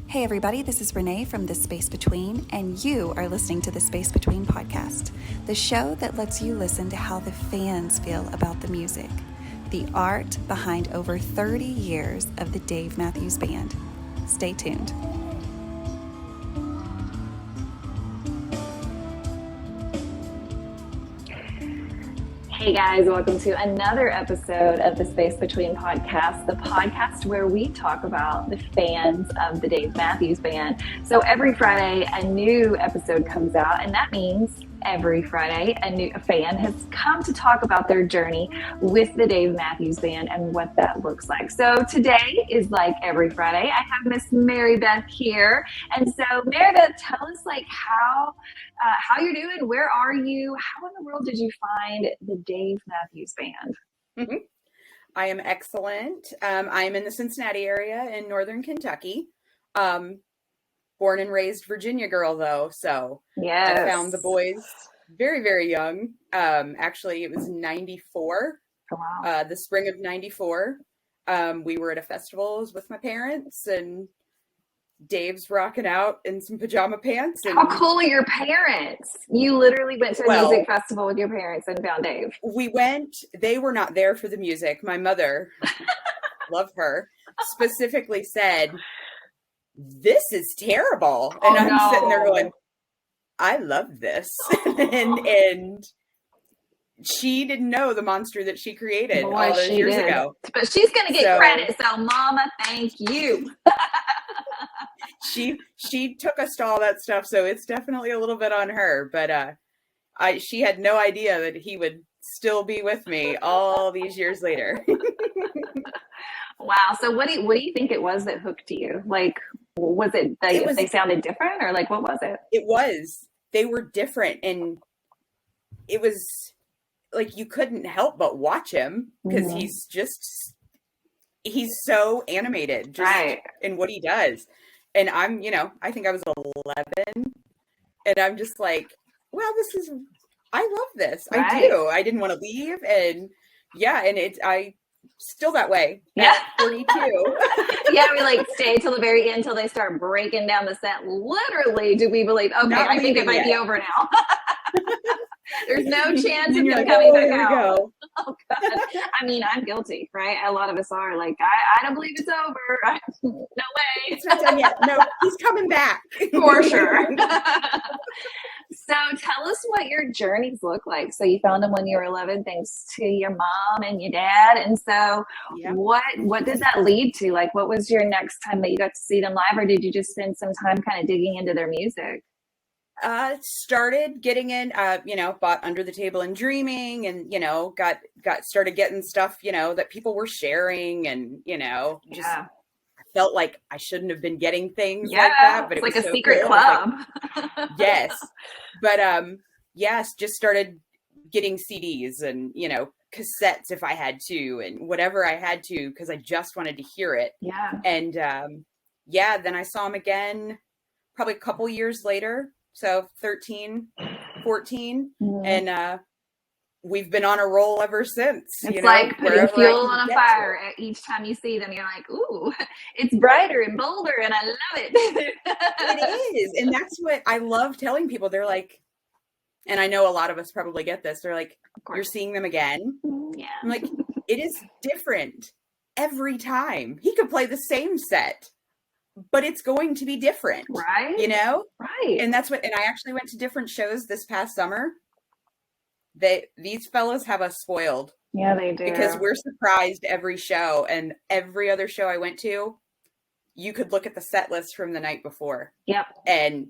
Hey everybody, this is Renae from The Space Between, and you are listening to The Space Between podcast, the show that lets you listen to how the fans feel about the music, the art behind over 30 years of the Dave Matthews Band. Stay tuned. Hey guys, welcome to another episode of the Space Between podcast, the podcast where we talk about the fans of the Dave Matthews Band. So every Friday, a new episode comes out, and that means every Friday, a fan has come to talk about their journey with the Dave Matthews Band and what that looks like. So today is like every Friday. I have Miss Marybeth here. And so Marybeth, tell us how you're doing. Where are you? How in the world did you find the Dave Matthews Band? Mm-hmm. I am excellent. I'm in the Cincinnati area in Northern Kentucky. Born and raised Virginia girl, though. So yes. I found the boys very, very young. Actually, it was 94. Oh, wow. The spring of 94. We were at a festival with my parents, and Dave's rocking out in some pajama pants. And, how cool are your parents? You literally went to a music festival with your parents and found Dave. We went. They were not there for the music. My mother, love her, specifically said, "This is terrible." And I'm sitting there going, I love this. and she didn't know the monster that she created all those years ago. But she's going to get credit. So Mama, thank you. She took us to all that stuff. So it's definitely a little bit on her, but she had no idea that he would still be with me all these years later. Wow. So what do you think it was that hooked you? Like, was it that they sounded different, or like, what was it? It was. They were different, and it was like you couldn't help but watch him because he's so animated just in what he does. And I'm, I think I was 11, and I'm just like, well, I love this. Right. I do. I didn't want to leave, and I still that way. Yeah. 42. Yeah, we stay till the very end till they start breaking down the set. Literally, do we believe? Okay, I think it might be over now. There's no chance of them coming back out. Oh God. I mean, I'm guilty, right? A lot of us are like, I don't believe it's over. No way. It's not done yet. No, he's coming back. For sure. So tell us what your journeys look like. So you found them when you were 11, thanks to your mom and your dad. And so what did that lead to? Like, what was your next time that you got to see them live, or did you just spend some time kind of digging into their music? Started getting in, bought Under the Table and Dreaming, and, started getting stuff, that people were sharing, and, I felt like I shouldn't have been getting things like that, but it was like a so secret cool. club. Yes. But, just started getting CDs and, cassettes if I had to, and whatever I had to, because I just wanted to hear it. Yeah. And, then I saw him again, probably a couple years later. So 13, 14. Mm-hmm. And, we've been on a roll ever since. It's like putting fuel on a fire. Each time you see them, you're like, ooh, it's brighter and bolder, and I love it. It is. And that's what I love telling people. They're like, and I know a lot of us probably get this. They're like, you're seeing them again? Yeah. I'm like, it is different every time. He could play the same set, but it's going to be different. Right. Right. And that's and I actually went to different shows this past summer. These fellas have us spoiled. Yeah, they do. Because we're surprised every show, and every other show I went to, you could look at the set list from the night before. Yep. And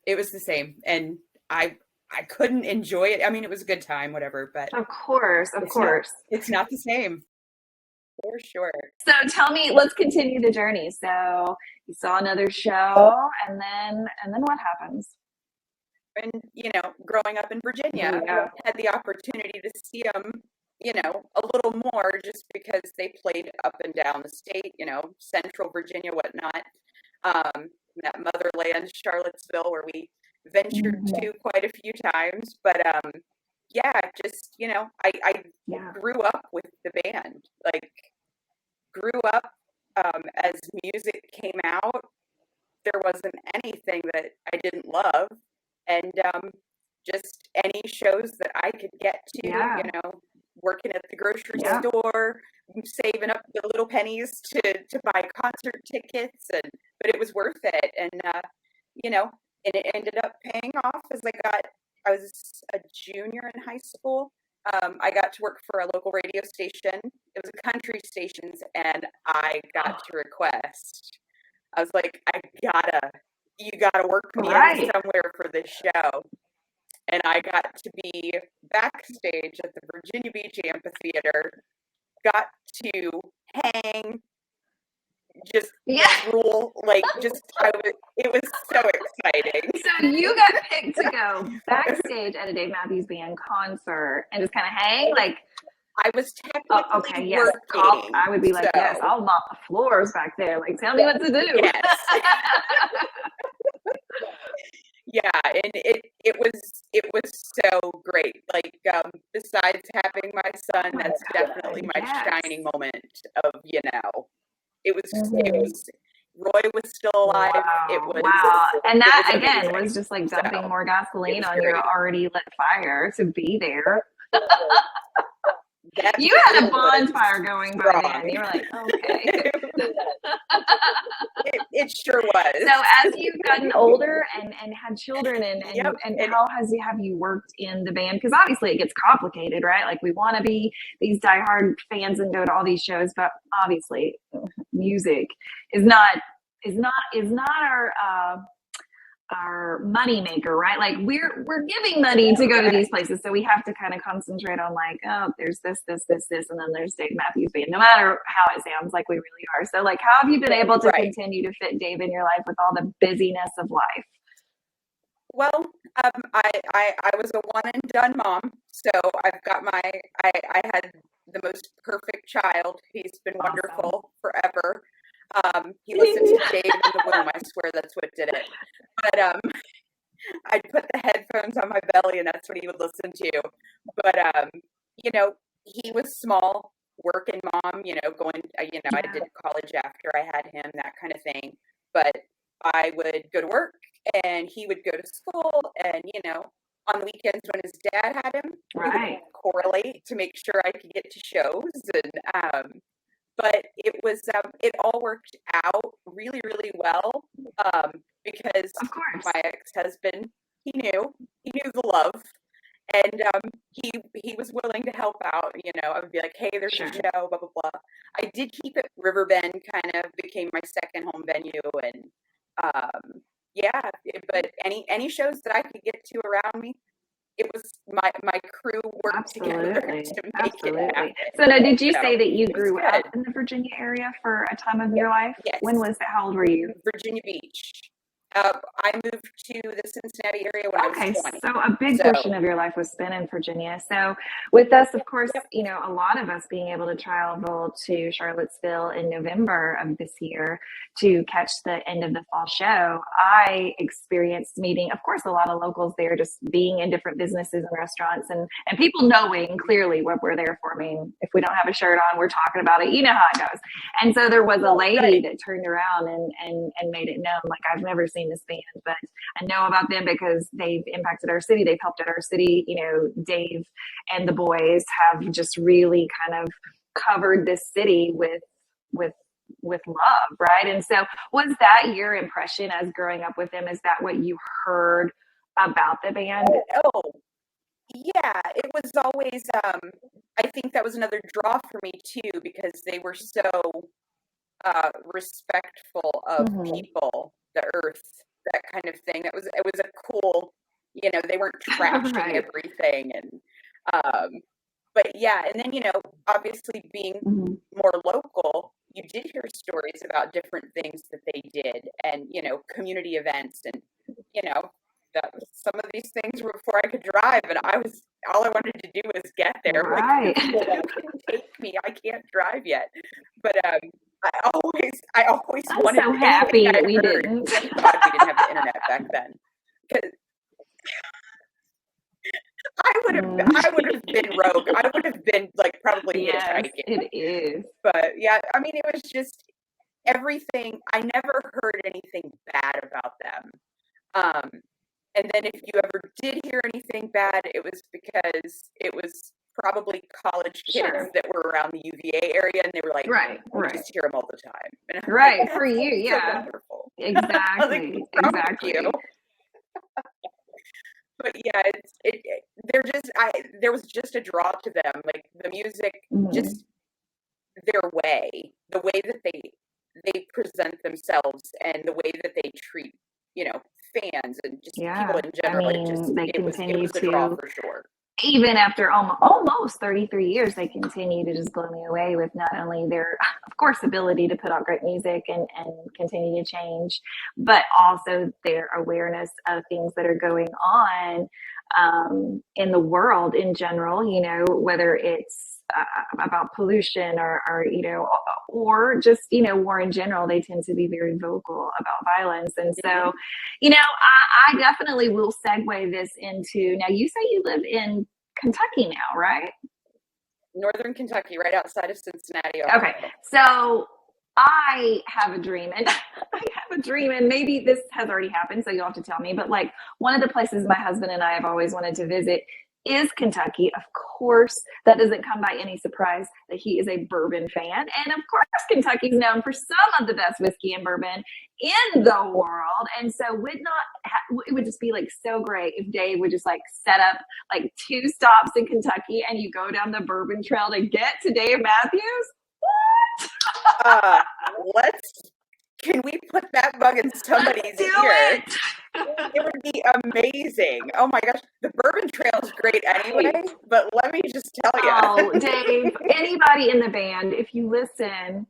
it was the same. And I couldn't enjoy it. I mean, it was a good time, whatever, but of course. It's not the same. For sure. So tell me, let's continue the journey. So you saw another show, and then what happens? And, growing up in Virginia, I had the opportunity to see them, a little more just because they played up and down the state, Central Virginia, whatnot. That motherland, Charlottesville, where we ventured to quite a few times. But, I grew up with the band, grew up as music came out. there wasn't anything that I didn't love. And just any shows that I could get to, Yeah. working at the grocery Yeah. store, saving up the little pennies to buy concert tickets, but it was worth it. And and it ended up paying off as I was a junior in high school. I got to work for a local radio station. It was a country station, and I got to request. I was like, you gotta work me in somewhere for this show. And I got to be backstage at the Virginia Beach Amphitheater, got to hang, just rule, it was so exciting. So you got picked to go backstage at a Dave Matthews Band concert and just kind of hang, I was technically working. I would be like, yes, I'll mop the floors back there. Like, tell me what to do. Yes. Yeah, and it was so great. Besides having my son, that's definitely my shining moment of, it was Roy was still alive. It was and that again was just like dumping more gasoline on your already lit fire to be there. You had a bonfire going by then. You were like, okay. It sure was. So as you've gotten older and had children and how have you worked in the band? Because obviously it gets complicated, right? Like we want to be these diehard fans and go to all these shows, but obviously music is not our money maker, right? Like we're giving money to go to these places, so we have to kind of concentrate on there's this, and then there's Dave Matthews Band. No matter how it sounds, like we really are. So, how have you been able to continue to fit Dave in your life with all the busyness of life? Well, I was a one and done mom, so I've got I had the most perfect child. He's been wonderful forever. He listened to Dave in the womb. I swear that's what did it. But I'd put the headphones on my belly, and that's what he would listen to. But he was small, working mom. Going. I did college after I had him, that kind of thing. But I would go to work, and he would go to school, and on the weekends when his dad had him, we would correlate to make sure I could get to shows and. But it was it all worked out really, really well because of course my ex-husband, he knew the love, and he was willing to help out. I would be like, hey, there's a show, blah blah blah. I did keep it Riverbend, kind of became my second home venue, and but any shows that I could get to around me, it was my crew worked together to make it happen. So now, did you say that you grew up in the Virginia area for a time of your life? Yes. When was that? How old were you? Virginia Beach. I moved to the Cincinnati area when I was 20. So a big portion of your life was spent in Virginia. So with us, of course, a lot of us being able to travel to Charlottesville in November of this year to catch the end of the fall show, I experienced meeting, of course, a lot of locals there, just being in different businesses and restaurants and people knowing clearly what we're there for. I mean, if we don't have a shirt on, we're talking about it. You know how it goes. And so there was a lady that turned around and made it known, like, I've never seen this band, but I know about them because they've impacted our city. They've helped at our city. Dave and the boys have just really kind of covered this city with love, right? And so was that your impression as growing up with them? Is that what you heard about the band? Oh, yeah, it was always, I think that was another draw for me too, because they were so respectful of people, the earth, that kind of thing. It was a cool, they weren't trashing everything. And, but yeah, and then, obviously being more local, you did hear stories about different things that they did and, community events and, that some of these things were before I could drive, and all I wanted to do was get there. Right. Like, take me. I can't drive yet. But I always wanted. I'm so happy that we didn't. Thank God we didn't have the internet back then, because I would have been rogue. I would have been like probably hitchhiking. It is. But yeah, I mean, it was just, everything, I never heard anything bad about them. And then if you ever did hear anything bad, it was because it was probably college kids that were around the UVA area, and they were like, we just hear them all the time. And I'm like, for you, yeah. Wonderful. Exactly. Exactly. But yeah, there was just a draw to them, like the music, just their way, the way that they present themselves, and the way that they treat, fans and just people in general. It was a draw for sure. Even after almost 33 years, they continue to just blow me away with not only their, of course, ability to put out great music and continue to change, but also their awareness of things that are going on in the world in general, whether it's about pollution or just, war in general. They tend to be very vocal about violence. And so, I definitely will segue this into, now you say you live in Kentucky now, right? Northern Kentucky, right outside of Cincinnati. Okay. So I have a dream, and maybe this has already happened, so you'll have to tell me, but like one of the places my husband and I have always wanted to visit is Kentucky. Of course, that doesn't come by any surprise that he is a bourbon fan. And of course, Kentucky's known for some of the best whiskey and bourbon in the world. And so it would just be like so great if Dave would just like set up like 2 stops in Kentucky and you go down the bourbon trail to get to Dave Matthews. What? Can we put that bug in somebody's ear? It would be amazing. Oh my gosh, the bourbon trail is great anyway, but let me just tell you. Oh, Dave, anybody in the band, if you listen,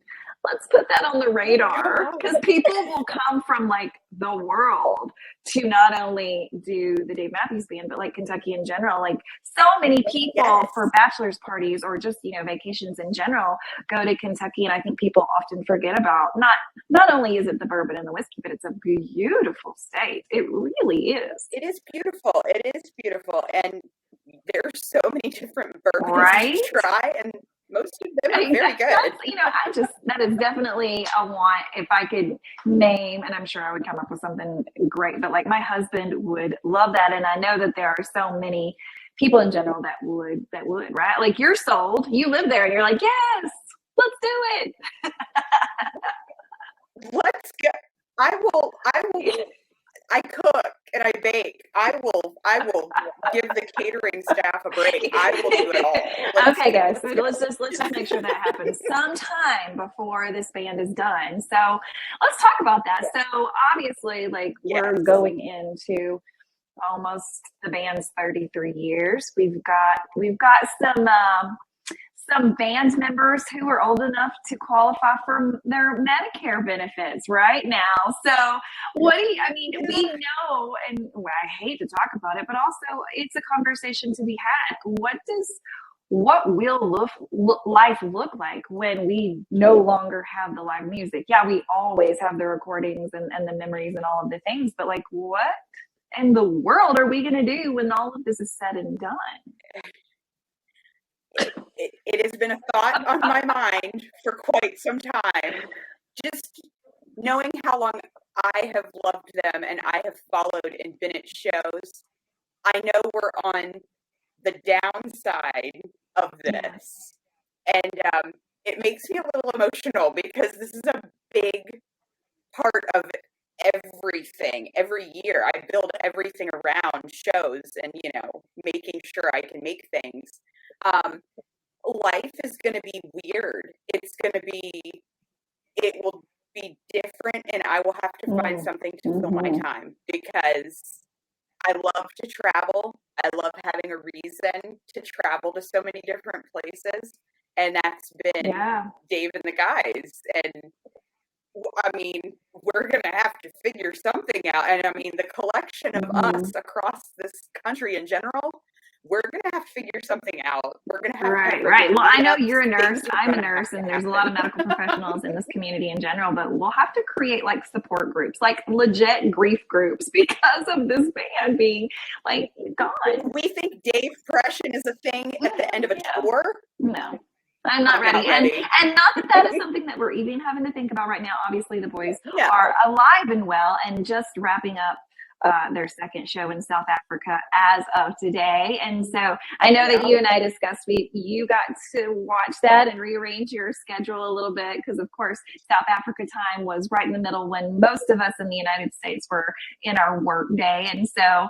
let's put that on the radar, because people will come from like the world to not only do the Dave Matthews Band, but like Kentucky in general. Like so many people for bachelor's parties or just, vacations in general go to Kentucky. And I think people often forget about not only is it the bourbon and the whiskey, but it's a beautiful state. It really is. It is beautiful. It is beautiful. And there's so many different bourbons to try, and most of them are very good. That is definitely a want. If I could name, and I'm sure I would come up with something great, but like my husband would love that. And I know that there are so many people in general that would, right? Like you're sold, you live there and you're like, yes, let's do it. Let's go. I cook and I bake. I will give the catering staff a break. I will do it all. Okay, guys. So let's just make sure that happens sometime before this band is done. So let's talk about that. So obviously, like we're going into almost the band's 33 years. We've got some band members who are old enough to qualify for their Medicare benefits right now. So we know, and I hate to talk about it, but also it's a conversation to be had. What will life look like when we no longer have the live music? Yeah, we always have the recordings and the memories and all of the things, but like what in the world are we going to do when all of this is said and done? It has been a thought on my mind for quite some time. Just knowing how long I have loved them and I have followed and been at shows, I know we're on the downside of this. And it makes me a little emotional because this is a big part of everything. Every year I build everything around shows and, making sure I can make things. Life is going to be weird. It will be different, and I will have to find something to fill my time because I love to travel. I love having a reason to travel to so many different places, and that's been Dave and the guys. And I mean, we're going to have to figure something out. And I mean, the collection of us across this country in general, we're going to have to figure something out. We're going to have to. Right. Well, I know you're a nurse. I'm a nurse, and there's a lot of medical professionals in this community in general, but we'll have to create like support groups, like legit grief groups because of this band being like gone. We think Dave-pression is a thing at the end of a tour. No. I'm not ready. ready. And not that is something that we're even having to think about right now. Obviously, the boys Yeah. are alive and well and just wrapping up their second show in South Africa as of today. And so I know that you and I discussed, you got to watch that and rearrange your schedule a little bit because, of course, South Africa time was right in the middle when most of us in the United States were in our work day. And so,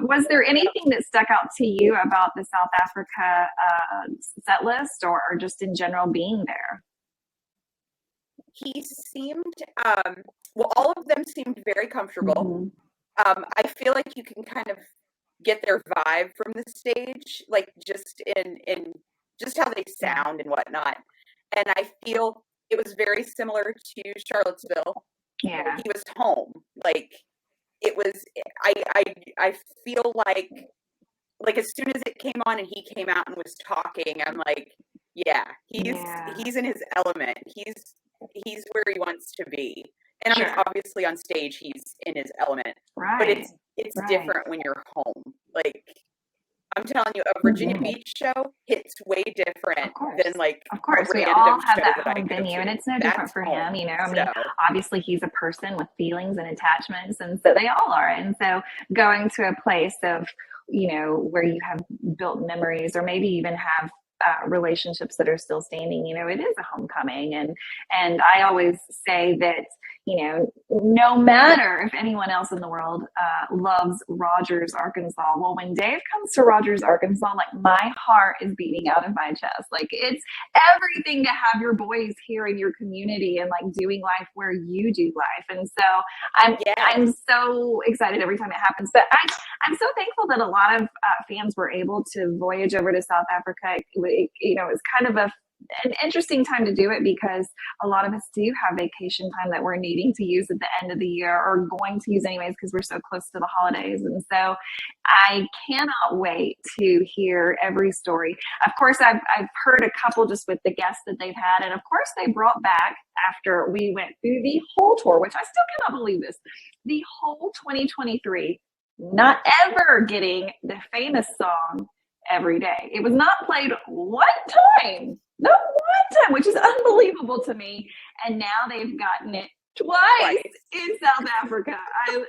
was there anything that stuck out to you about the South Africa set list or just in general being there? He seemed, all of them seemed very comfortable. Mm-hmm. I feel like you can kind of get their vibe from the stage, like just in just how they sound and whatnot. And I feel it was very similar to Charlottesville. Yeah. He was home. Like it was, I feel like as soon as it came on and he came out and was talking, I'm like, yeah, he's in his element. He's where he wants to be. And I mean, obviously on stage he's in his element, but it's different when you're home. Like I'm telling you, a Virginia Beach show hits way different than like. Of course, we all have that home venue, and it's no different for him. I mean, obviously he's a person with feelings and attachments, and so they all are. And so going to a place of where you have built memories, or maybe even have relationships that are still standing, it is a homecoming. And I always say that, no matter if anyone else in the world loves Rogers, Arkansas, well, when Dave comes to Rogers, Arkansas, like my heart is beating out of my chest. Like it's everything to have your boys here in your community and like doing life where you do life. And so I'm so excited every time it happens. But I'm so thankful that a lot of fans were able to voyage over to South Africa. It's kind of an interesting time to do it because a lot of us do have vacation time that we're needing to use at the end of the year or going to use anyways because we're so close to the holidays. And so I cannot wait to hear every story. Of course, I've heard a couple just with the guests that they've had. And of course, they brought back after we went through the whole tour, which I still cannot believe this, the whole 2023, not ever getting the famous song Every Day. It was not played one time. Not one time, which is unbelievable to me. And now they've gotten it twice in South Africa.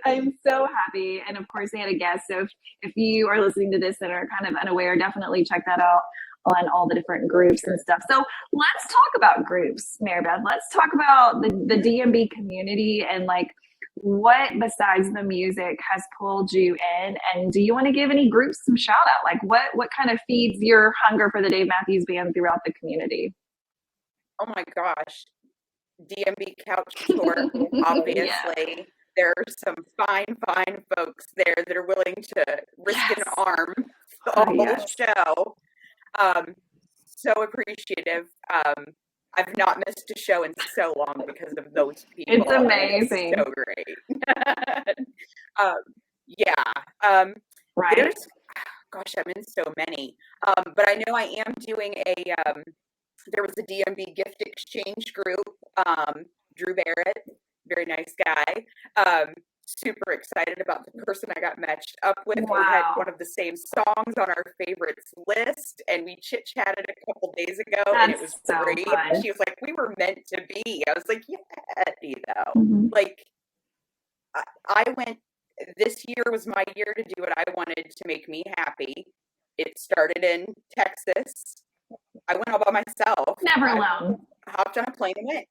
I'm so happy. And of course, they had a guest. So if you are listening to this and are kind of unaware, definitely check that out on all the different groups and stuff. So let's talk about groups, Marybeth. Let's talk about the DMB community and like what besides the music has pulled you in, and do you want to give any groups some shout out? Like what kind of feeds your hunger for the Dave Matthews Band throughout the community? Oh my gosh, DMB Couch Tour, obviously. Yes. There are some fine folks there that are willing to risk an arm the whole show. So appreciative. I've not missed a show in so long because of those people. It's amazing. It's so great. There's, gosh, I'm in so many. But I know I am doing there was a DMB gift exchange group. Drew Barrett, very nice guy. Super excited about the person I got matched up with. Wow. We had one of the same songs on our favorites list, and we chit-chatted a couple days ago, and it was so great. Fun. She was like, we were meant to be. I was like, yeah, Like, I went, this year was my year to do what I wanted to make me happy. It started in Texas. I went all by myself. Never alone. I hopped on a plane and went.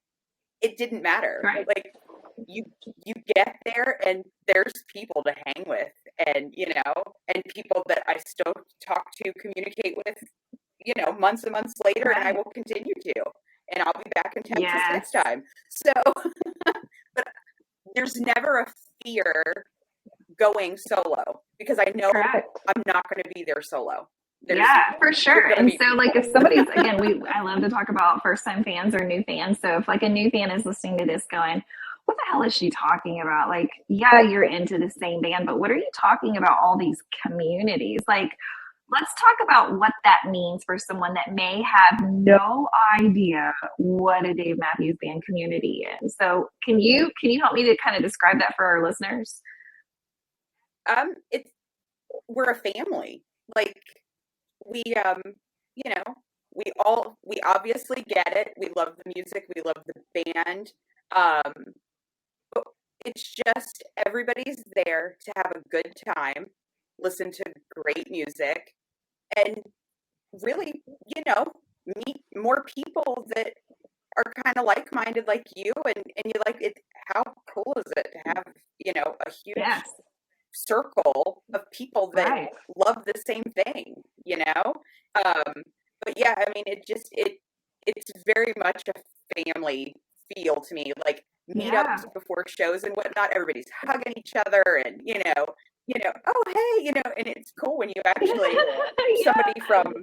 It didn't matter. Right. Like, you get there and there's people to hang with and people that I still talk to, communicate with, months and months later, and I will continue to, and I'll be back in Texas next time. So, but there's never a fear going solo because I know I'm not going to be there solo. For sure. And so like if somebody's, again, I love to talk about first time fans or new fans. So if like a new fan is listening to this going, what the hell is she talking about? Like, you're into the same band, but what are you talking about all these communities? Like, let's talk about what that means for someone that may have no idea what a Dave Matthews Band community is. So can you help me to kind of describe that for our listeners? We're a family. Like we we obviously get it. We love the music. We love the band. But it's just everybody's there to have a good time, listen to great music, and really, meet more people that are kind of like-minded like you, and you like it. How cool is it to have, a huge Yes. circle of people that Right. love the same thing, but yeah, I mean, it's very much a family feel to me, like meetups before shows and whatnot. Everybody's hugging each other, and oh hey, and it's cool when you actually somebody from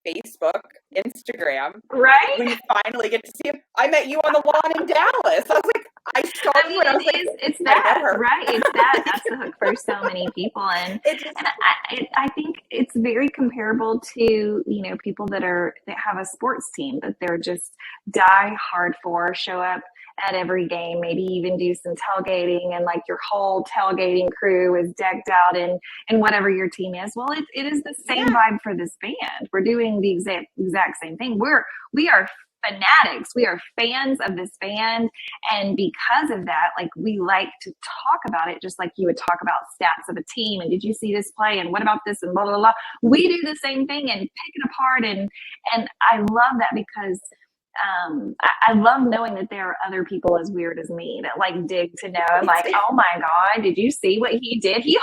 Facebook, Instagram, right? when you finally get to see him. I met you on the lawn in Dallas. I was like, I saw you, and I was like, it's I know that, her. right? It's that's the hook for so many people, and I think it's very comparable to people that have a sports team that they're just die hard for, show up at every game, maybe even do some tailgating, and like your whole tailgating crew is decked out in whatever your team is. Well, it is the same vibe for this band. We're doing the exact same thing. We are fanatics. We are fans of this band. And because of that, like, we like to talk about it just like you would talk about stats of a team. And did you see this play? And what about this? And blah, blah, blah. We do the same thing and pick it apart. And I love that because I love knowing that there are other people as weird as me that like dig to know. I'm like, oh my God, did you see what he did? He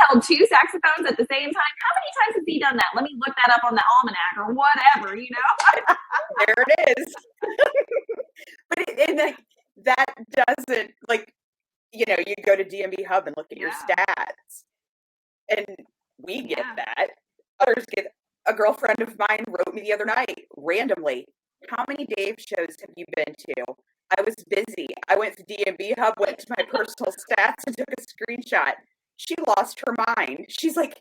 held two saxophones at the same time. How many times has he done that? Let me look that up on the almanac or whatever, There it is. But that doesn't, like, you go to DMV Hub and look at your stats, and we get that. Others get. A girlfriend of mine wrote me the other night randomly, how many Dave shows have you been to? I was busy. I went to DMV Hub, went to my personal stats, and took a screenshot. She lost her mind. She's like,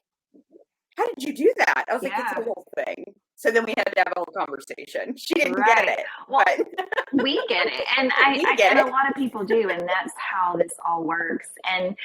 how did you do that? I was like, it's a whole thing. So then we had to have a whole conversation. She didn't get it. Well, but we get it. And a lot of people do. And that's how this all works. And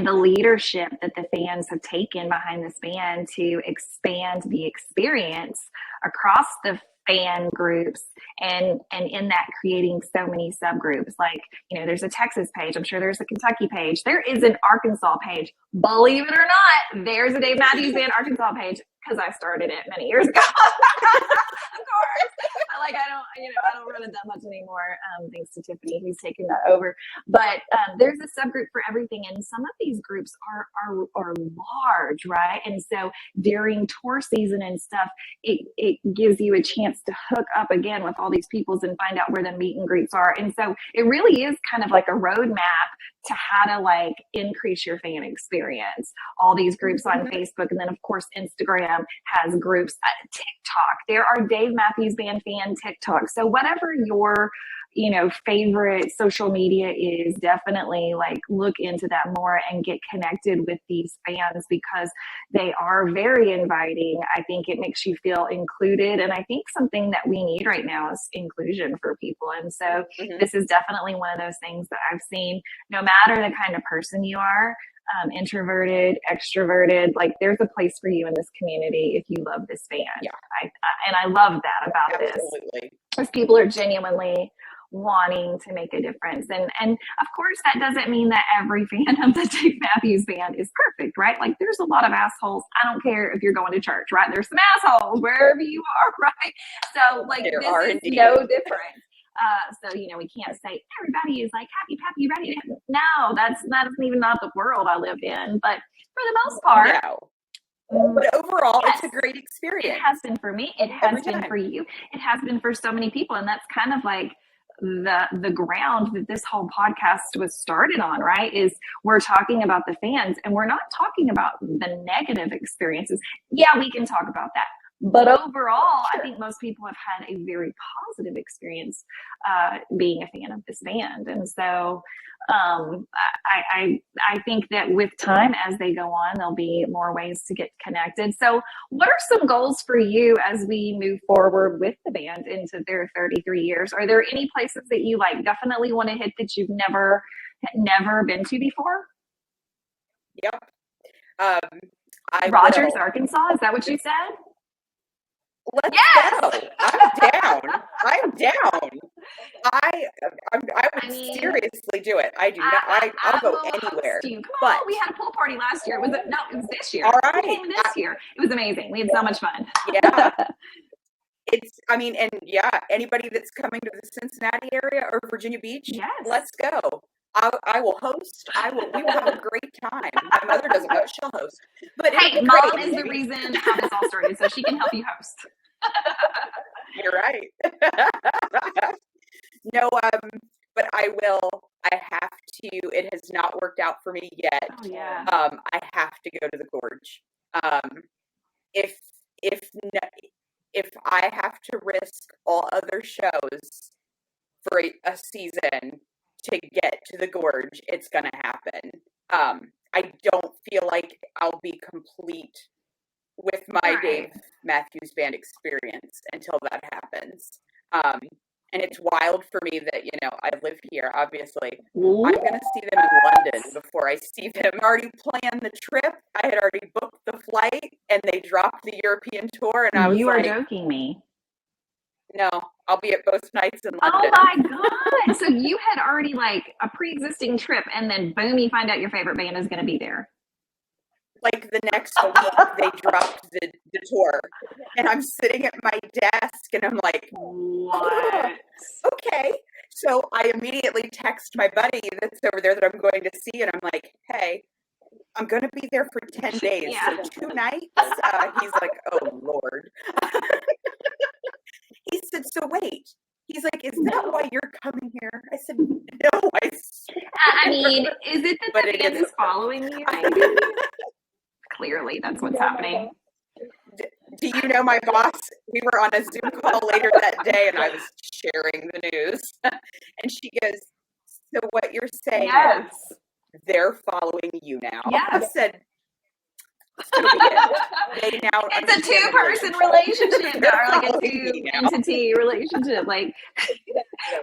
the leadership that the fans have taken behind this band to expand the experience across the fan groups, and in that creating so many subgroups. Like, there's a Texas page. I'm sure there's a Kentucky page. There is an Arkansas page. Believe it or not, there's a Dave Matthews Band Arkansas page, because I started it many years ago. Of course. I don't run it that much anymore. Thanks to Tiffany, who's taken that over. But there's a subgroup for everything, and some of these groups are large, right? And so during tour season and stuff, it gives you a chance to hook up again with all these peoples and find out where the meet and greets are. And so it really is kind of like a roadmap to how to like increase your fan experience. All these groups on Facebook, and then of course Instagram has groups. TikTok, there are Dave Matthews Band fan TikToks. So whatever your favorite social media is, definitely like look into that more and get connected with these fans, because they are very inviting. I think it makes you feel included, and I think something that we need right now is inclusion for people. And so this is definitely one of those things that I've seen, no matter the kind of person you are, introverted, extroverted, like there's a place for you in this community if you love this band. I love that about this, because people are genuinely wanting to make a difference. And of course, that doesn't mean that every fan of the Dave Matthews Band is perfect, right? Like, there's a lot of assholes. I don't care if you're going to church, right? There's some assholes wherever you are, right? So like, this is no different. So, we can't say everybody is like happy, peppy, ready to. No, that's even not the world I live in. But for the most part, but overall, it's a great experience. It has been for me. It has been for you. It has been for so many people. And that's kind of like the ground that this whole podcast was started on, right? Is we're talking about the fans, and we're not talking about the negative experiences. Yeah, we can talk about that. But overall, I think most people have had a very positive experience being a fan of this band. And so I think that with time, as they go on, there'll be more ways to get connected. So what are some goals for you as we move forward with the band into their 33 years? Are there any places that you like definitely want to hit that you've never been to before? Yep. Rogers, Arkansas, is that what you said? Let's go. I'm down. I'm down. I would seriously do it. I do not. I'll go anywhere. Come on, we had a pool party last year. It was this year. All right. We came this year. It was amazing. We had so much fun. Yeah. Anybody that's coming to the Cincinnati area or Virginia Beach, yes, let's go. I will host. We will have a great time. My mother doesn't know, she'll host. But hey, Mom is the reason how this all started, so she can help you host. You're right. No, but I have to. It has not worked out for me yet. Oh, yeah. I have to go to the Gorge. If I have to risk all other shows for a season to get to the Gorge, it's gonna happen. I don't feel like I'll be complete with my Dave Matthews Band experience until that happens. And it's wild for me that, I live here, obviously. I'm going to see them in London before I see them. I already planned the trip. I had already booked the flight, and they dropped the European tour, and I was You are joking me. No, I'll be at both nights in London. Oh, my God. So you had already, a pre-existing trip, and then, boom, you find out your favorite band is going to be there. Like the next week, they dropped the tour, and I'm sitting at my desk, and I'm like, what? Okay. So I immediately text my buddy that's over there that I'm going to see, and I'm like, hey, I'm going to be there for 10 days, so 2 nights? He's like, oh, Lord. He said, so wait. He's like, is that why you're coming here? I said, no, I swear. I mean, is it that the band is following you? Maybe? Clearly, that's what's happening. Do you know my boss? We were on a Zoom call later that day, and I was sharing the news. And she goes, so what you're saying is they're following you now? Yes. I said, it's a 2-person relationship, or like a 2-entity relationship. Like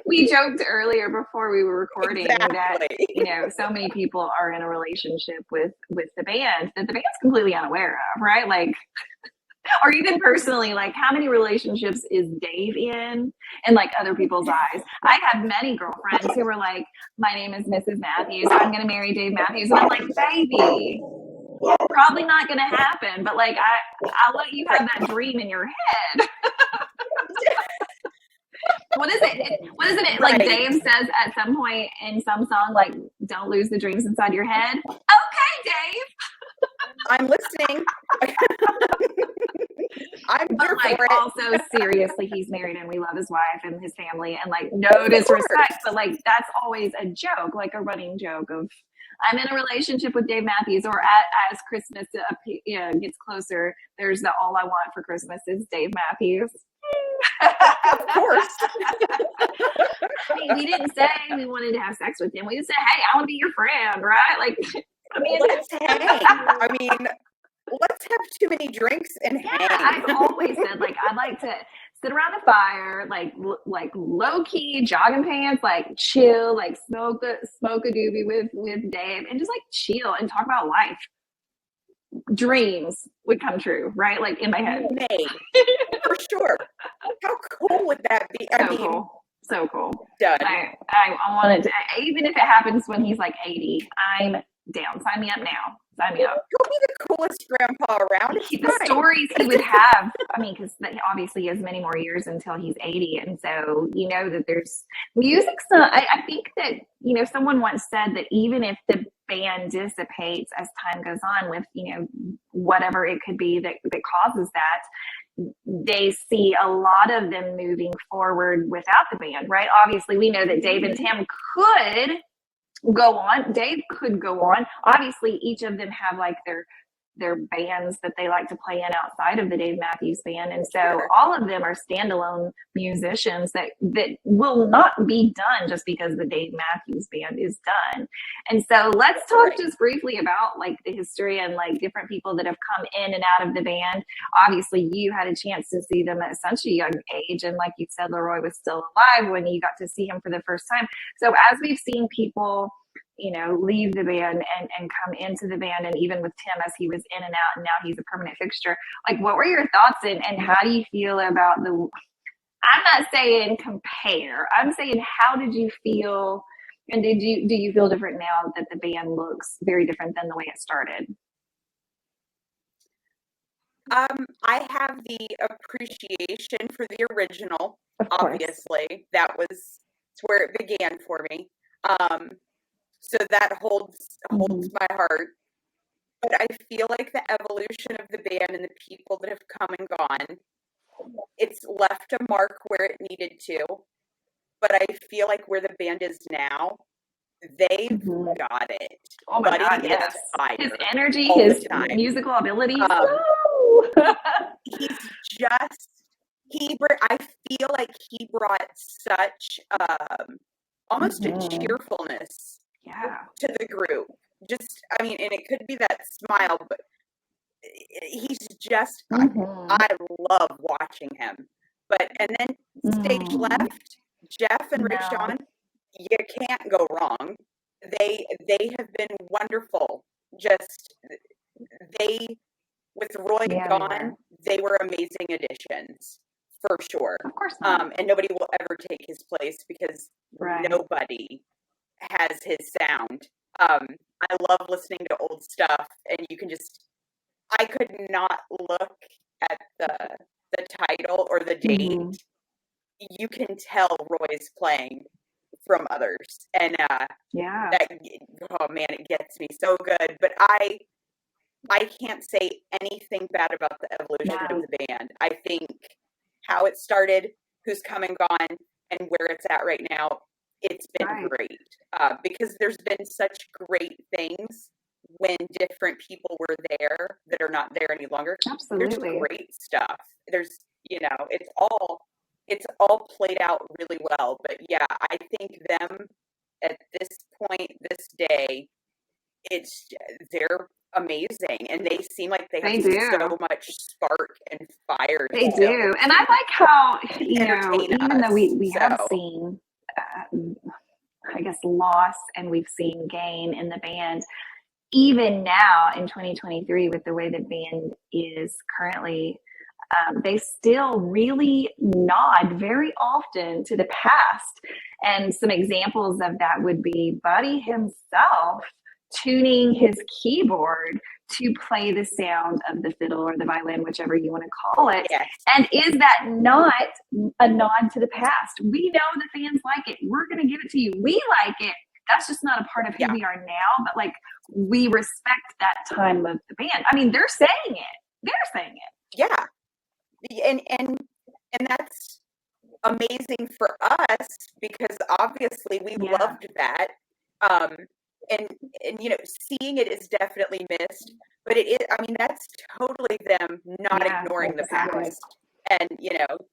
we joked earlier before we were recording that so many people are in a relationship with the band that the band's completely unaware of, right? Like, or even personally, like how many relationships is Dave in other people's eyes? I have many girlfriends who were like, my name is Mrs. Matthews, I'm going to marry Dave Matthews, and I'm like, baby, probably not going to happen, but I'll let you have that dream in your head. What is it? Like Dave says at some point in some song, like, don't lose the dreams inside your head. Okay, Dave. I'm listening. I'm here for it. Also, seriously, he's married and we love his wife and his family, and no disrespect, but that's always a joke, like a running joke of, I'm in a relationship with Dave Matthews, or as Christmas gets closer, there's the all I want for Christmas is Dave Matthews. Of course. We didn't say we wanted to have sex with him. We just said, hey, I want to be your friend, right? Like, let's hang. Let's have too many drinks and hang. I've always said, I'd like to sit around the fire, like low key jogging pants, chill, smoke a doobie with Dave, and just chill and talk about life. Dreams would come true, right? Like in my head. For sure. How cool would that be? So cool. Done. I want it to, even if it happens when he's 80, I'm down. Sign me up now. Sign me up. He'll be the coolest grandpa around. The stories he would have, because obviously he has many more years until he's 80. And so, that there's music's not, I think that, someone once said that even if the band dissipates as time goes on with, whatever it could be that causes that, they see a lot of them moving forward without the band, right? Obviously, we know that Dave and Tim could go on. Dave could go on. Obviously, each of them have their bands that they like to play in outside of the Dave Matthews Band. And so all of them are standalone musicians that will not be done just because the Dave Matthews Band is done. And so let's talk just briefly about the history and different people that have come in and out of the band. Obviously, you had a chance to see them at such a young age. And like you said, Leroy was still alive when you got to see him for the first time. So as we've seen people leave the band and come into the band, and even with Tim as he was in and out, and now he's a permanent fixture. Like, what were your thoughts, and how do you feel about I'm not saying compare, I'm saying how did you feel, and do you feel different now that the band looks very different than the way it started? I have the appreciation for the original, obviously. That was where it began for me. So that holds my heart. But I feel like the evolution of the band and the people that have come and gone, it's left a mark where it needed to. But I feel like where the band is now, they've got it. Oh my God, yes. His energy, his musical abilities. He's just, I feel like he brought such almost a cheerfulness to the group. Just, I mean, and it could be that smile, but he's just, I love watching him. But, and then stage left, Jeff and Rashawn, you can't go wrong. They have been wonderful. Just, with Roy gone, they were amazing additions, for sure. Of course not. And nobody will ever take his place because nobody has his sound. I love listening to old stuff, and you can just, I could not look at the title or the date. You can tell Roy's playing from others, and that, oh man, it gets me so good. But I can't say anything bad about the evolution of the band. I think how it started, who's come and gone, and where it's at right now, it's been great. Because there's been such great things when different people were there that are not there any longer. Absolutely. There's great stuff. There's, it's all played out really well. But yeah, I think them at this point, this day, they're amazing, and they seem like they have so much spark and fire. They do, and I like how even though we have seen, I guess, loss, and we've seen gain in the band. Even now in 2023, with the way the band is currently, they still really nod very often to the past. And some examples of that would be Buddy himself tuning his keyboard to play the sound of the fiddle or the violin, whichever you want to call it. Yes. And is that not a nod to the past? We know the fans like it. We're going to give it to you. We like it. That's just not a part of who we are now, but like, we respect that time of the band. I mean, they're saying it. Yeah. And that's amazing for us, because obviously we loved that. And seeing it is definitely missed, but it is, I mean, that's totally them not ignoring the past. And,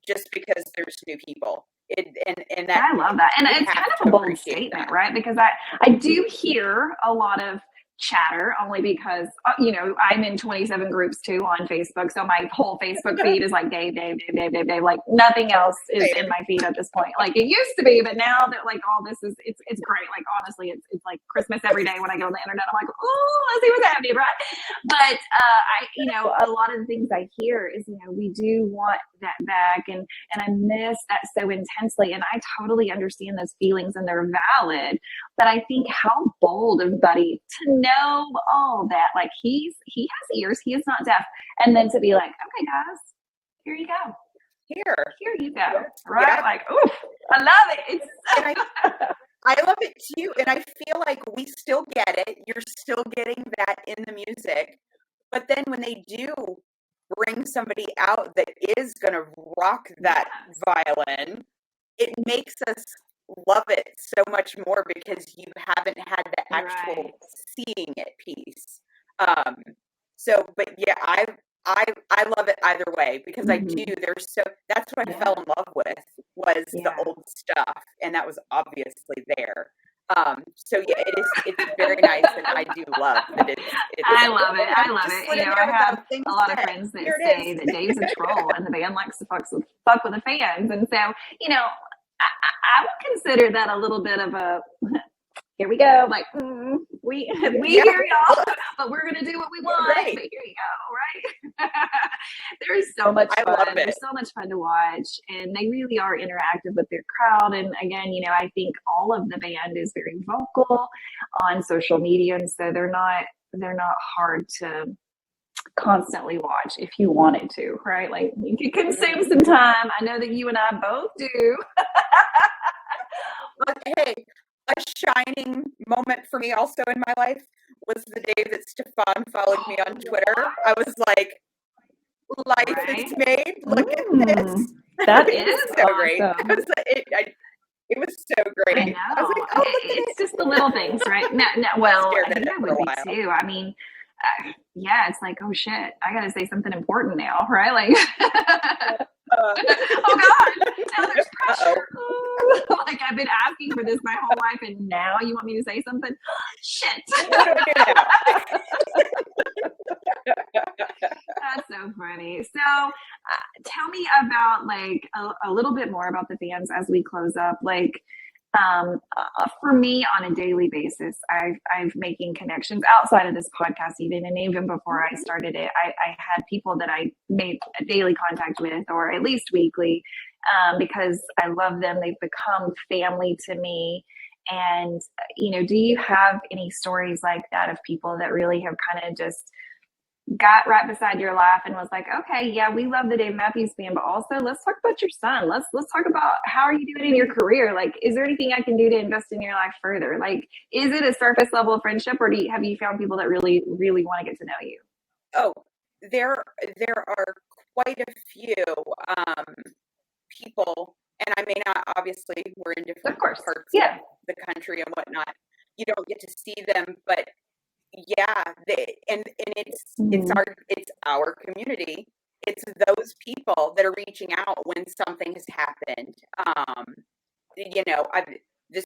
just because there's new people. And that, I love that. And it's kind of a bold statement, right? Because I do hear a lot of chatter, only because I'm in 27 groups too on Facebook, so my whole Facebook feed is like Dave, like nothing else is in my feed at this point. Like it used to be, but now that like all this is, it's great. Like honestly, it's like Christmas every day when I go on the internet. I'm like, oh, let's see what's happening, right? But a lot of the things I hear is we do want that back, and I miss that so intensely, and I totally understand those feelings, and they're valid. But I think how bold of Buddy to know all that, like he has ears, he is not deaf, and then to be like, okay guys, here you go, here you go, right? Like, oof, I love it. I love it too, and I feel like we still get it. You're still getting that in the music, but then when they do bring somebody out that is going to rock that violin, it makes us love it so much more, because you haven't had the actual seeing it piece. But yeah, I love it either way, because I do. That's what I fell in love with, was the old stuff, and that was obviously there. So yeah, it's very nice, and I do love that it's I love it. I have a lot of friends that say that Dave's a troll, and the band likes to fuck with the fans, and so I would consider that a little bit of a here we go. Like, we hear y'all, but we're going to do what we want. Right. But here you go, right? There's so much fun. I love it. There's so much fun to watch. And they really are interactive with their crowd. And again, you know, I think all of the band is very vocal on social media. And so they're not hard to constantly watch if you wanted to, right? Like, you could consume some time. I know that you and I both do. But hey, a shining moment for me also in my life was the day that Stefan followed me on Twitter. I was like, life is made. Look at this. That it is was so awesome. great. It was so great. I know. I was like, oh, look at It's it. just the little things, right? No, well, I Scared think at I it would for a be while. too. I mean, yeah, it's like, oh shit, I got to say something important now, right? Like, oh God, now there's pressure. Like, I've been asking for this my whole life, and now you want me to say something? Shit. What do I do now? That's so funny. So, tell me about like a little bit more about the fans as we close up. Like, for me on a daily basis, I've making connections outside of this podcast even, and even before I started it, I had people that I made daily contact with, or at least weekly, because I love them. They've become family to me. And, you know, do you have any stories like that of people that really have kind of just got right beside your life and was like, okay, yeah, we love the Dave Matthews Band, but also let's talk about your son. Let's talk about how are you doing in your career? Like, is there anything I can do to invest in your life further? Like, is it a surface level of friendship, or have you found people that really, really want to get to know you? Oh, there are quite a few people, and I may not, obviously, we're in different parts of the country and whatnot. You don't get to see them, but yeah, and it's our community. It's those people that are reaching out when something has happened. You know, the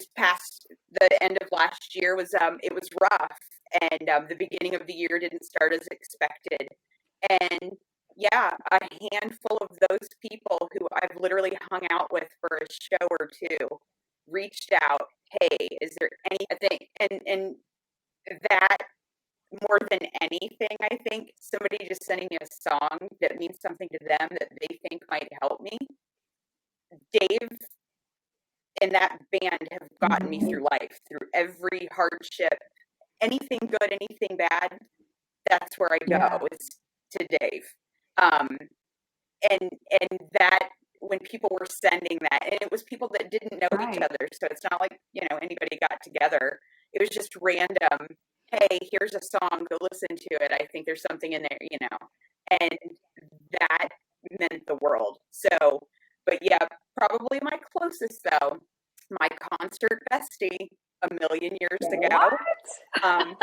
end of last year was it was rough, and the beginning of the year didn't start as expected. And yeah, a handful of those people who I've literally hung out with for a show or two reached out. Hey, is there anything? And that, more than anything, I think somebody just sending me a song that means something to them that they think might help me. Dave and that band have gotten me through life, through every hardship, anything good, anything bad. That's where I go, is to Dave. And that, when people were sending that, and it was people that didn't know each other, so it's not like, you know, anybody got together. It was just random. Hey, here's a song, go listen to it. I think there's something in there, you know, and that meant the world. So, but yeah, probably my closest though, my concert bestie a million years ago. I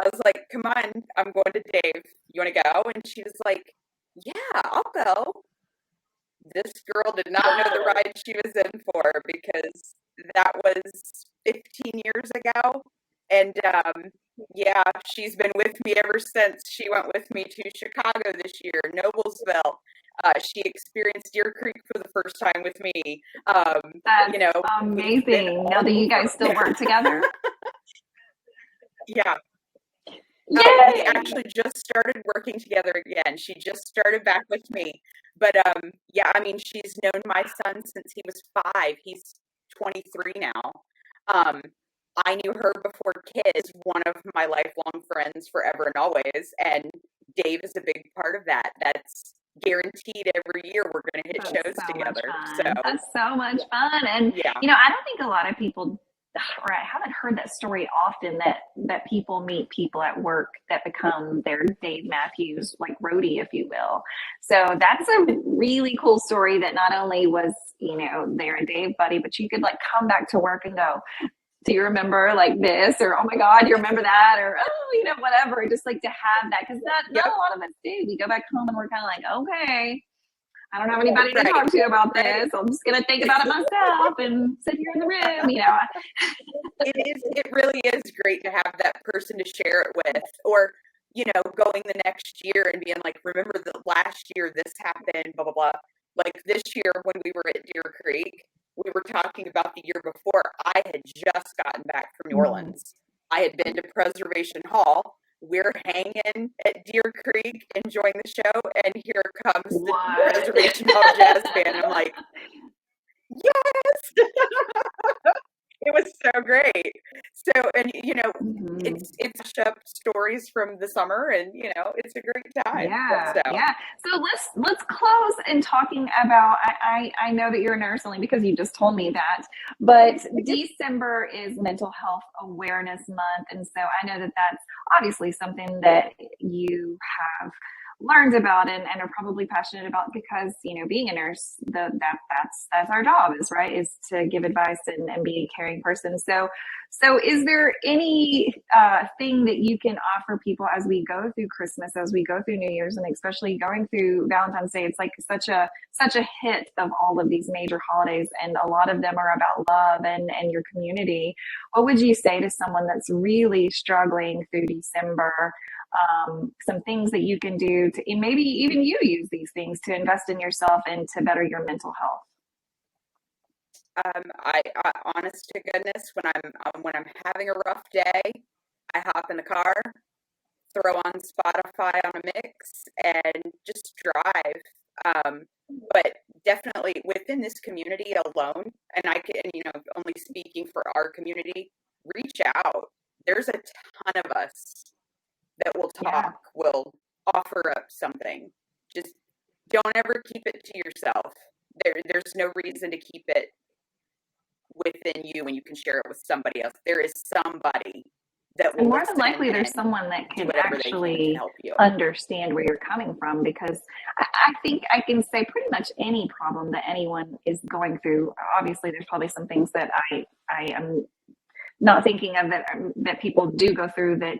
was like, come on, I'm going to Dave. You want to go? And she was like, yeah, I'll go. This girl did not know the ride she was in for, because that was 15 years ago. And yeah, she's been with me ever since. She went with me to Chicago this year, Noblesville. She experienced Deer Creek for the first time with me. That's, you know, amazing. Now that you guys still work together? Yeah. We actually just started working together again. She just started back with me. But yeah, I mean, she's known my son since he was 5. He's 23 now. I knew her before kids, one of my lifelong friends forever and always. And Dave is a big part of that. That's guaranteed every year we're going to hit shows together. So that's so much fun. And, you know, I don't think a lot of people, or I haven't heard that story often, that people meet people at work that become their Dave Matthews, like roadie, if you will. So that's a really cool story, that not only was, you know, they're a Dave buddy, but you could like come back to work and go, do you remember like this? Or, oh my God, you remember that? Or, oh, you know, whatever. Just like to have that, because not a lot of us do. We go back home and we're kind of like, okay, I don't have anybody to talk to about this. I'm just going to think about it myself and sit here in the room, you know. It really is great to have that person to share it with, or, you know, going the next year and being like, remember the last year this happened, blah, blah, blah. Like this year when we were at Deer Creek, we were talking about the year before, I had just gotten back from New Orleans. I had been to Preservation Hall. We're hanging at Deer Creek, enjoying the show, and here comes the Preservation Hall Jazz Band. I'm like, yes! It was so great. So, and it's up stories from the summer, and it's a great time. Yeah. So let's close in talking about. I know that you're a nurse only because you just told me that, but December is Mental Health Awareness Month, and so I know that that's obviously something that you have learned about and are probably passionate about because being a nurse, that's our job is to give advice and be a caring person. So is there any thing that you can offer people as we go through Christmas, as we go through New Year's, and especially going through Valentine's Day? It's like such a hit of all of these major holidays, and a lot of them are about love and your community. What would you say to someone that's really struggling through December? Some things that you can do to, and maybe even you use these things to invest in yourself and to better your mental health. I honest to goodness, when I'm having a rough day, I hop in the car, throw on Spotify on a mix, and just drive. But definitely within this community alone, and I can, only speaking for our community, reach out. There's a ton of us that will talk, will offer up something. Just don't ever keep it to yourself. There's no reason to keep it within you when you can share it with somebody else. There is somebody that will. And more than likely, there's someone that can actually help you understand where you're coming from, because I think I can say pretty much any problem that anyone is going through. Obviously, there's probably some things that I am not thinking of that people do go through that.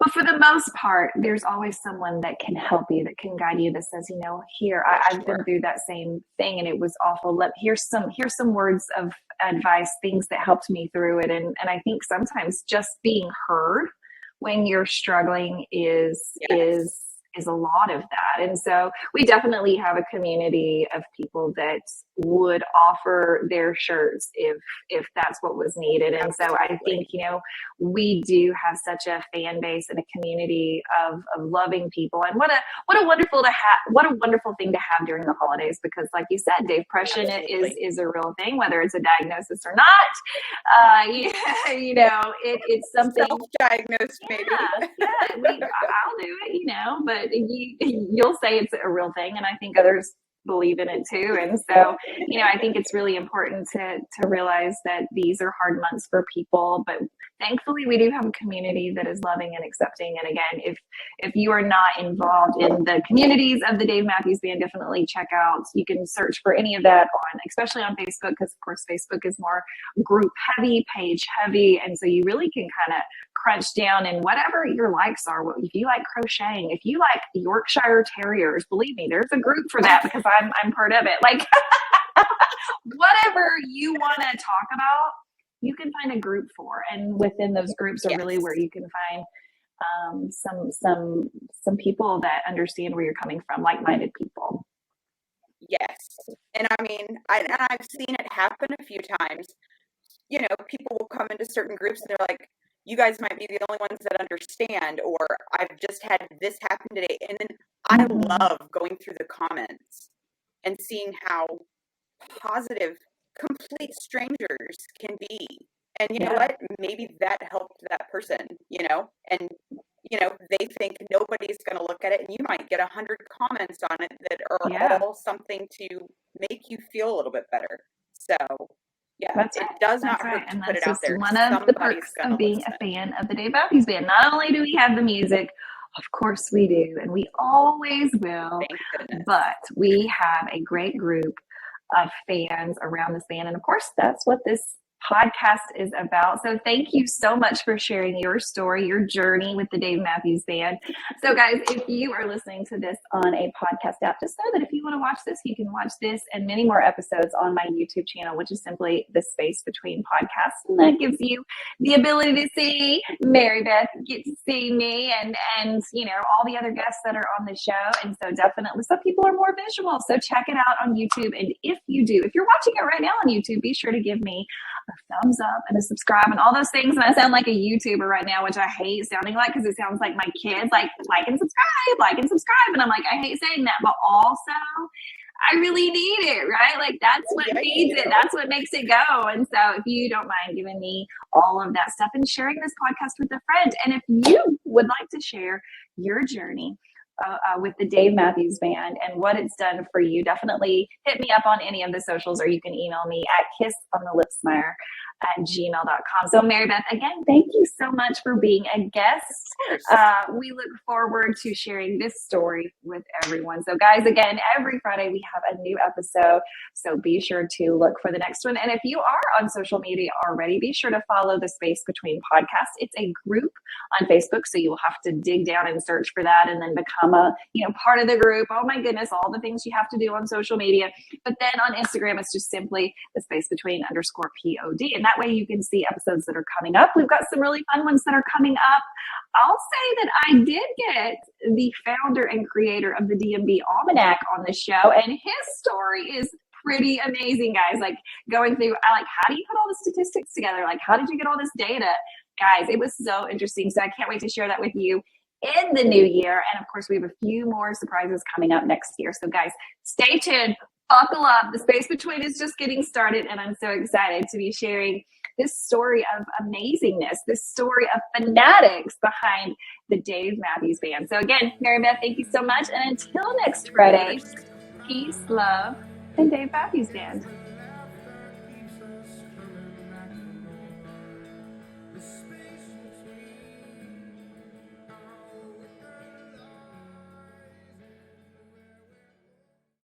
But for the most part, there's always someone that can help you, that can guide you, that says, here, I've been through that same thing and it was awful. Here's some words of advice, things that helped me through it. And I think sometimes just being heard when you're struggling is a lot of that. And so we definitely have a community of people that would offer their shirts if that's what was needed. And so I think, we do have such a fan base and a community of loving people. And what a wonderful thing to have during the holidays, because like you said, depression is a real thing, whether it's a diagnosis or not. It's something self-diagnosed, maybe. I'll do it, but you'll say it's a real thing, and I think others believe in it too. And so, I think it's really important to realize that these are hard months for people, but thankfully we do have a community that is loving and accepting. And again, if you are not involved in the communities of the Dave Matthews Band, definitely check out. You can search for any of that especially on Facebook, because of course Facebook is more group heavy, page heavy, and so you really can kind of crunch down and whatever your likes are. If you like crocheting, if you like Yorkshire Terriers, believe me, there's a group for that, because I'm part of it. Like whatever you want to talk about, you can find a group for, and within those groups are really where you can find some people that understand where you're coming from, like-minded people. Yes, and I mean, I've seen it happen a few times. People will come into certain groups and they're like, you guys might be the only ones that understand, or I've just had this happen today. And then I love going through the comments and seeing how positive complete strangers can be. And you know what? Maybe that helped that person, and they think nobody's going to look at it, and you might get 100 comments on it that are all something to make you feel a little bit better. So it does not hurt to put it out there. One of the perks of being a fan of the Dave Matthews Band. Not only do we have the music, of course we do, and we always will, but we have a great group of fans around this band. And of course, that's what this podcast is about. So thank you so much for sharing your story, your journey with the Dave Matthews Band. So guys, if you are listening to this on a podcast app, just know that if you want to watch this, you can watch this and many more episodes on my YouTube channel, which is simply The Space Between Podcasts. And that gives you the ability to see Marybeth, get to see me and all the other guests that are on the show. And so definitely some people are more visual. So check it out on YouTube. And if you're watching it right now on YouTube, be sure to give me a thumbs up and a subscribe and all those things. And I sound like a YouTuber right now, which I hate sounding like, because it sounds like my kids like and subscribe. And I'm like, I hate saying that, but also I really need it, right? Like that's what feeds it. That's what makes it go. And so if you don't mind giving me all of that stuff and sharing this podcast with a friend, and if you would like to share your journey with the Dave Matthews Band and what it's done for you, definitely hit me up on any of the socials, or you can email me at kissonthelipsmeyer@gmail.com. So Marybeth, again, thank you so much for being a guest. We look forward to sharing this story with everyone. So guys, again, every Friday we have a new episode, so be sure to look for the next one. And if you are on social media already, be sure to follow the Space Between Podcast. It's a group on Facebook, so you will have to dig down and search for that and then become a part of the group. Oh my goodness, all the things you have to do on social media. But then on Instagram, it's just simply the Space Between _POD. And that way you can see episodes that are coming up. We've got some really fun ones that are coming up. I'll say that I did get the founder and creator of the DMB Almanac on the show, and his story is pretty amazing, guys. Like going through, how do you put all the statistics together? Like, how did you get all this data? Guys, it was so interesting. So I can't wait to share that with you in the new year. And of course, we have a few more surprises coming up next year. So guys, stay tuned. Buckle up. The Space Between is just getting started, and I'm so excited to be sharing this story of amazingness, this story of fanatics behind the Dave Matthews Band. So again, Marybeth, thank you so much. And until next Friday, peace, love, and Dave Matthews Band.